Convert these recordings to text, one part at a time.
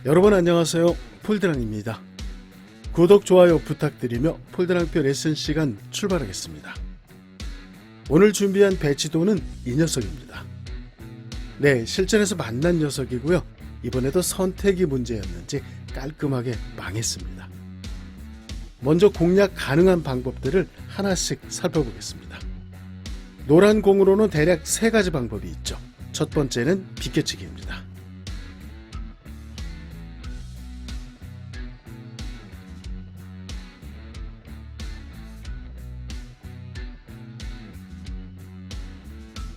여러분 안녕하세요. 폴드랑입니다. 구독, 좋아요 부탁드리며 폴드랑표 레슨 시간 출발하겠습니다. 오늘 준비한 배치도는 이 녀석입니다. 네, 실전에서 만난 녀석이고요. 이번에도 선택이 문제였는지 깔끔하게 망했습니다. 먼저 공략 가능한 방법들을 하나씩 살펴보겠습니다. 노란 공으로는 대략 3가지 방법이 있죠. 첫 번째는 비껴치기입니다.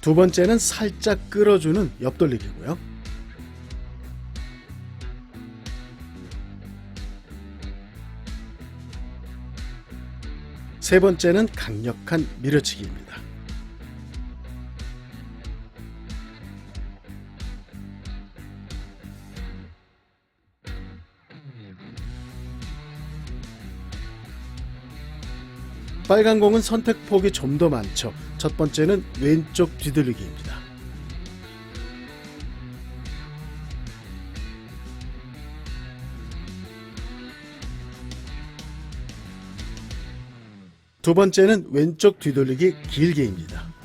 두 번째는 살짝 끌어주는 옆돌리기고요. 세 번째는 강력한 밀어치기입니다. 빨간 공은 선택폭이 좀 더 많죠. 첫 번째는 왼쪽 뒤돌리기입니다. 두 번째는 왼쪽 뒤돌리기 길게입니다.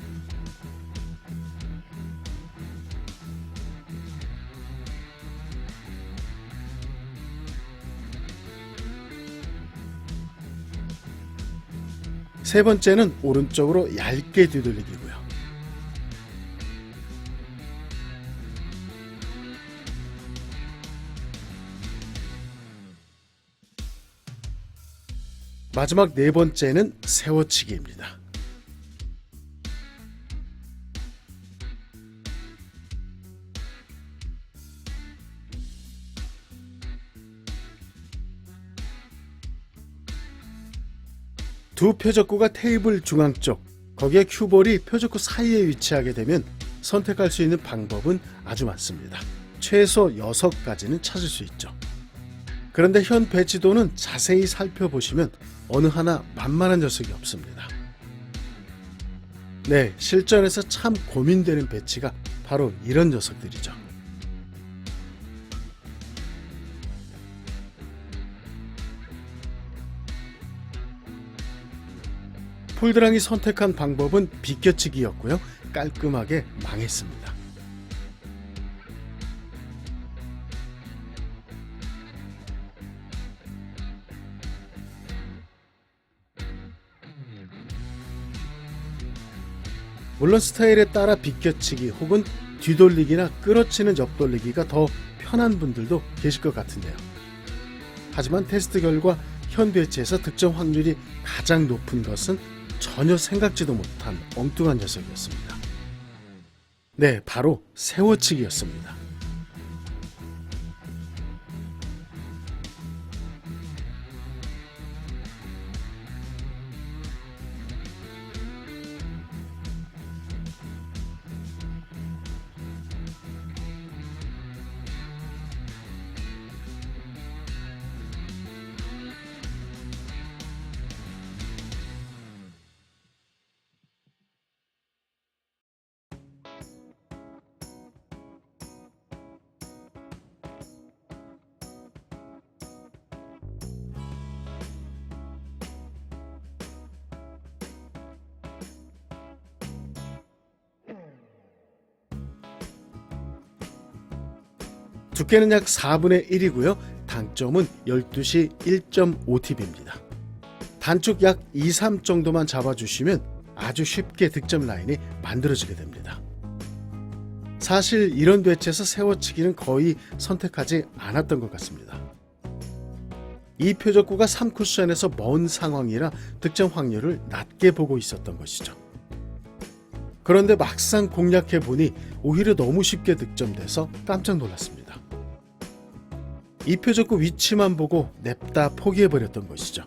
세 번째는 오른쪽으로 얇게 뒤돌리기고요. 마지막 네 번째는 세워치기입니다. 두 표적구가 테이블 중앙 쪽, 거기에 큐볼이 표적구 사이에 위치하게 되면 선택할 수 있는 방법은 아주 많습니다. 최소 6가지는 찾을 수 있죠. 그런데 현 배치도는 자세히 살펴보시면 어느 하나 만만한 녀석이 없습니다. 네, 실전에서 참 고민되는 배치가 바로 이런 녀석들이죠. 폴드랑이 선택한 방법은 비껴치기였고요. 깔끔하게 망했습니다. 물론 스타일에 따라 비껴치기 혹은 뒤돌리기나 끌어치는 옆돌리기가 더 편한 분들도 계실 것 같은데요. 하지만 테스트 결과 현 배치에서 득점 확률이 가장 높은 것은 전혀 생각지도 못한 엉뚱한 녀석이었습니다. 네, 바로 세워치기였습니다. 두께는 약 4분의 1이고요. 단점은 12시 1.5팁입니다. 단축 약 2, 3 정도만 잡아주시면 아주 쉽게 득점 라인이 만들어지게 됩니다. 사실 이런 배치에서 세워치기는 거의 선택하지 않았던 것 같습니다. 이 표적구가 3쿠션에서 먼 상황이라 득점 확률을 낮게 보고 있었던 것이죠. 그런데 막상 공략해보니 오히려 너무 쉽게 득점돼서 깜짝 놀랐습니다. 이 표적구 위치만 보고 냅다 포기해버렸던 것이죠.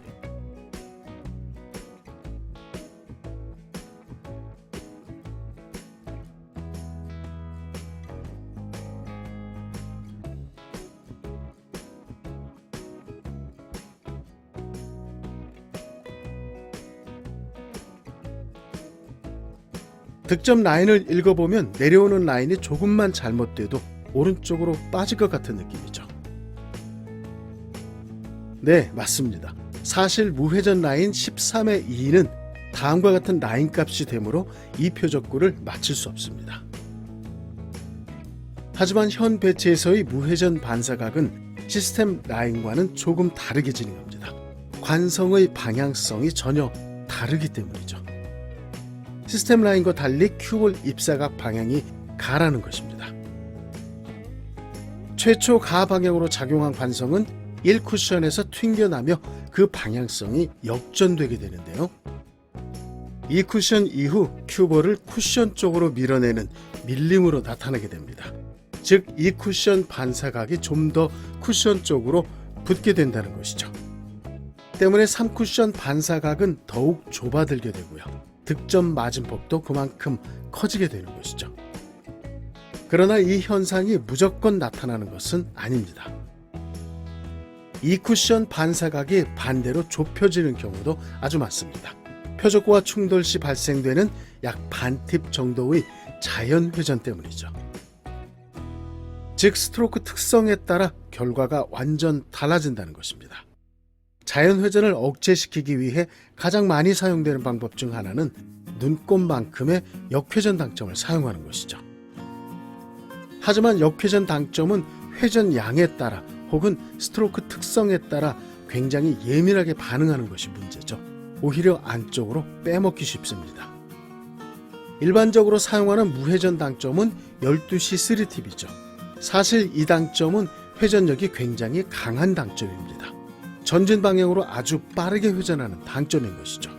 득점 라인을 읽어보면 내려오는 라인이 조금만 잘못돼도 오른쪽으로 빠질 것 같은 느낌이죠. 네, 맞습니다. 사실 무회전 라인 13의 2는 다음과 같은 라인 값이 되므로 이 표적구를 맞출 수 없습니다. 하지만 현 배치에서의 무회전 반사각은 시스템 라인과는 조금 다르게 진행합니다. 관성의 방향성이 전혀 다르기 때문이죠. 시스템 라인과 달리 큐볼 입사각 방향이 가라는 것입니다. 최초 가 방향으로 작용한 관성은 1쿠션에서 튕겨나며 그 방향성이 역전되게 되는데요. 이 쿠션 이후 큐볼을 쿠션 쪽으로 밀어내는 밀림으로 나타나게 됩니다. 즉, 이 쿠션 반사각이 좀 더 쿠션 쪽으로 붙게 된다는 것이죠. 때문에 3쿠션 반사각은 더욱 좁아들게 되고요. 득점 맞은폭도 그만큼 커지게 되는 것이죠. 그러나 이 현상이 무조건 나타나는 것은 아닙니다. 이 쿠션 반사각이 반대로 좁혀지는 경우도 아주 많습니다. 표적구와 충돌 시 발생되는 약 반팁 정도의 자연 회전 때문이죠. 즉, 스트로크 특성에 따라 결과가 완전 달라진다는 것입니다. 자연 회전을 억제시키기 위해 가장 많이 사용되는 방법 중 하나는 눈곱만큼의 역회전 당점을 사용하는 것이죠. 하지만 역회전 당점은 회전 양에 따라 혹은 스트로크 특성에 따라 굉장히 예민하게 반응하는 것이 문제죠. 오히려 안쪽으로 빼먹기 쉽습니다. 일반적으로 사용하는 무회전 당점은 12C 3팁이죠. 사실 이 당점은 회전력이 굉장히 강한 당점입니다. 전진 방향으로 아주 빠르게 회전하는 당점인 것이죠.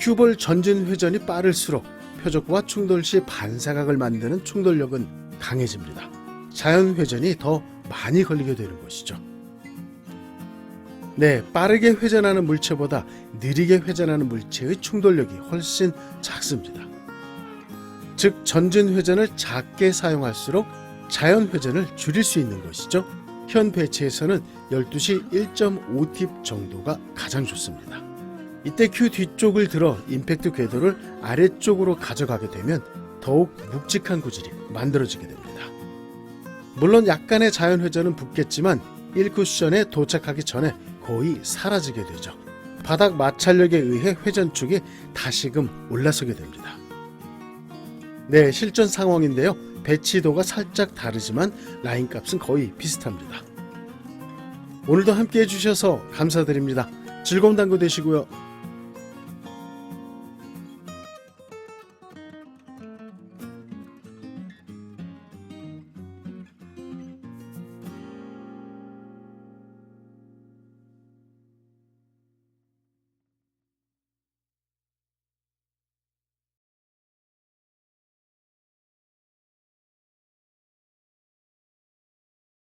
큐볼 전진 회전이 빠를수록 표적구와 충돌 시 반사각을 만드는 충돌력은 강해집니다. 자연 회전이 더 많이 걸리게 되는 것이죠. 네, 빠르게 회전하는 물체보다 느리게 회전하는 물체의 충돌력이 훨씬 작습니다. 즉, 전진 회전을 작게 사용할수록 자연 회전을 줄일 수 있는 것이죠. 현 배치에서는 12시 1.5팁 정도가 가장 좋습니다. 이때 큐 뒤쪽을 들어 임팩트 궤도를 아래쪽으로 가져가게 되면 더욱 묵직한 구질이 만들어지게 됩니다. 물론 약간의 자연 회전은 붙겠지만 1쿠션에 도착하기 전에 거의 사라지게 되죠. 바닥 마찰력에 의해 회전축이 다시금 올라서게 됩니다. 네, 실전 상황인데요. 배치도가 살짝 다르지만 라인 값은 거의 비슷합니다. 오늘도 함께 해주셔서 감사드립니다. 즐거운 당구 되시고요.